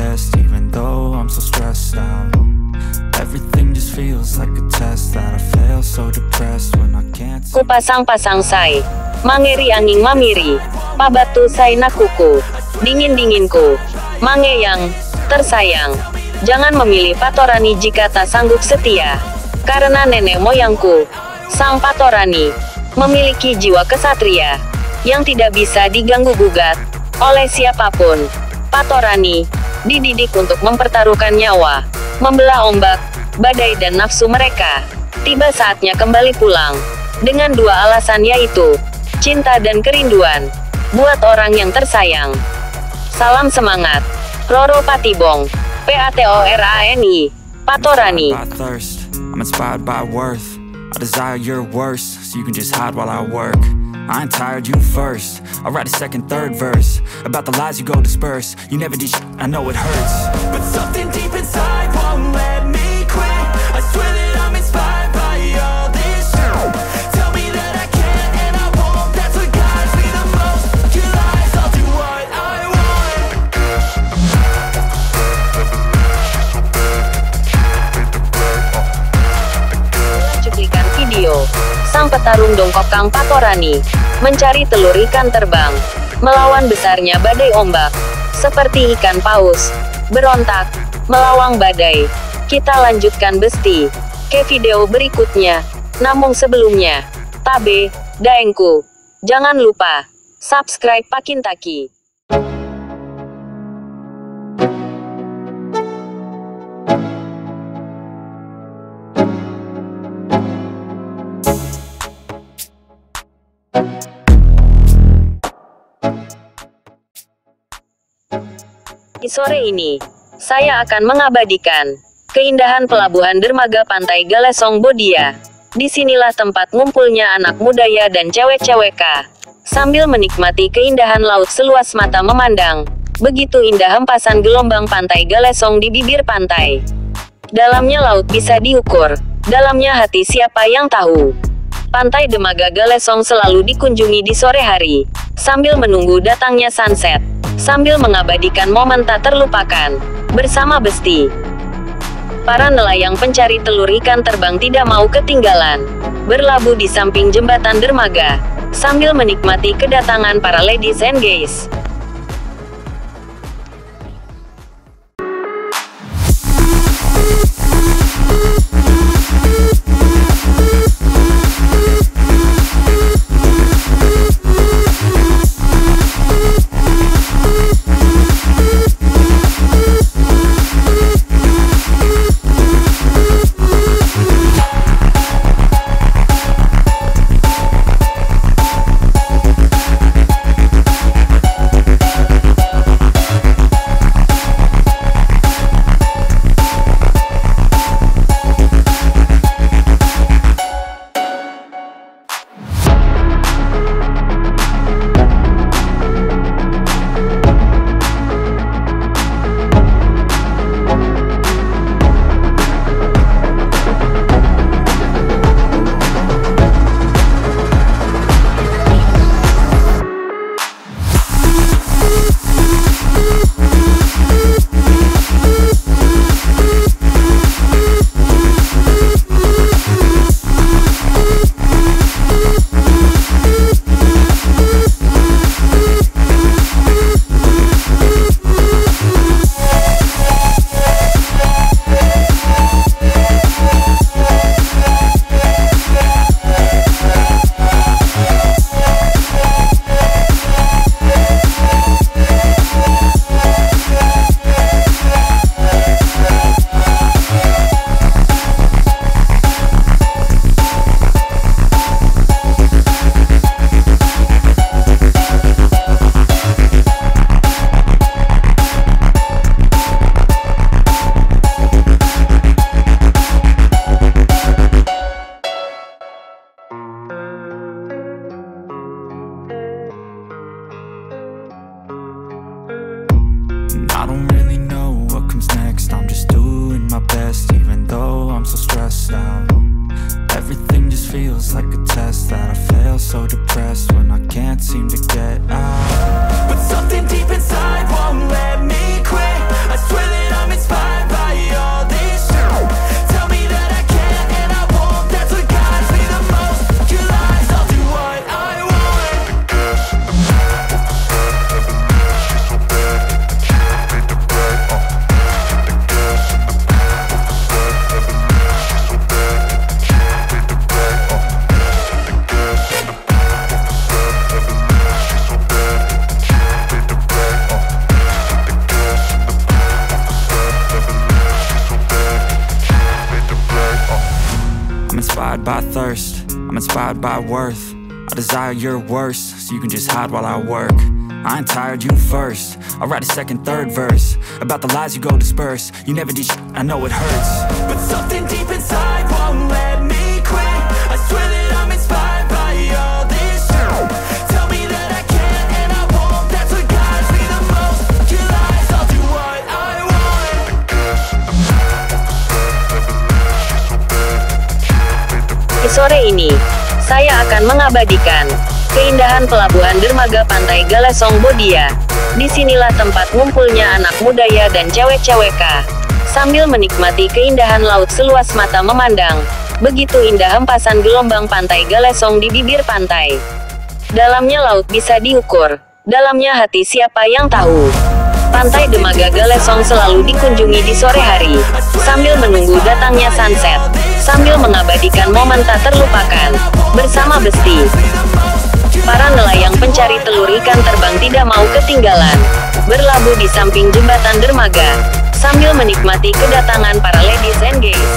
best even though I'm so stressed out. Everything just feels like a test that I fail, so depressed when I can't see. Kupasang-pasang say, mangeri angin mamiri, pabatu say nakuku, dingin-dinginku, mangeyang, tersayang. Jangan memilih Patorani jika tak sanggup setia. Karena nenek moyangku, sang Patorani, memiliki jiwa kesatria, yang tidak bisa diganggu-gugat oleh siapapun. Patorani, dididik untuk mempertaruhkan nyawa, membelah ombak, badai dan nafsu mereka. Tiba saatnya kembali pulang, dengan dua alasan yaitu, cinta dan kerinduan, buat orang yang tersayang. Salam semangat, Roro Patibong, PATORANI, Patorani. I'm inspired by worth. I desire your worst, so you can just hide while I work. I ain't tired, you first. I'll write a second, third verse about the lies you go disperse. You never did shit, I know it hurts, but something deep inside won't let me quit. I swear that I'm inspired by all this shit. Tell me that I can't and I won't. That's what guides me the most. Your lies, I'll do what I want. Cuplikan video. Sang petarung dongkok Kang Patorani, mencari telur ikan terbang, melawan besarnya badai ombak, seperti ikan paus, berontak, melawang badai. Kita lanjutkan besti, ke video berikutnya. Namun sebelumnya, tabe, daengku, jangan lupa, subscribe Pakintaki. Di sore ini, saya akan mengabadikan keindahan pelabuhan dermaga pantai Galesong Bodia. Disinilah tempat ngumpulnya anak mudaya dan cewek-ceweka, sambil menikmati keindahan laut seluas mata memandang. Begitu indah hempasan gelombang pantai Galesong di bibir pantai. Dalamnya laut bisa diukur, dalamnya hati siapa yang tahu. Pantai Dermaga Galesong selalu dikunjungi di sore hari, sambil menunggu datangnya sunset, sambil mengabadikan momen tak terlupakan, bersama besti. Para nelayan pencari telur ikan terbang tidak mau ketinggalan, berlabuh di samping jembatan dermaga, sambil menikmati kedatangan para ladies and guys. I don't really know what comes next. I'm just doing my best, even though I'm so stressed out. Everything just feels like a test that I fail, so depressed when I can't seem to get out. But something deep inside won't let me quit. I I swear that I'm inspired by all this shit. Tell me that I can't and I won't, that's what guides me the most. Your lies, I'll do what I want. I'm inspired by thirst, I'm inspired by worth. I desire your worst, so you can just hide while I work. I ain't tired, you first. I'll write a second, third verse about the lies you go disperse. You never did shit, I know it hurts, but something deep inside won't let me quit. I swear that I'm inspired by all this shit. Tell me that I can't and I won't, that's what guides me the most. Your lies, I'll do what I want. Di sore ini, saya akan mengabadikan keindahan pelabuhan dermaga pantai Galesong Bodia. Disinilah tempat ngumpulnya anak mudaya dan cewek-ceweka. Sambil menikmati keindahan laut seluas mata memandang, begitu indah hempasan gelombang pantai Galesong di bibir pantai. Dalamnya laut bisa diukur, dalamnya hati siapa yang tahu. Pantai Dermaga Galesong selalu dikunjungi di sore hari, sambil menunggu datangnya sunset, sambil mengabadikan momen tak terlupakan, bersama Besti. Para nelayan pencari telur ikan terbang tidak mau ketinggalan, berlabuh di samping jembatan dermaga, sambil menikmati kedatangan para ladies and guys.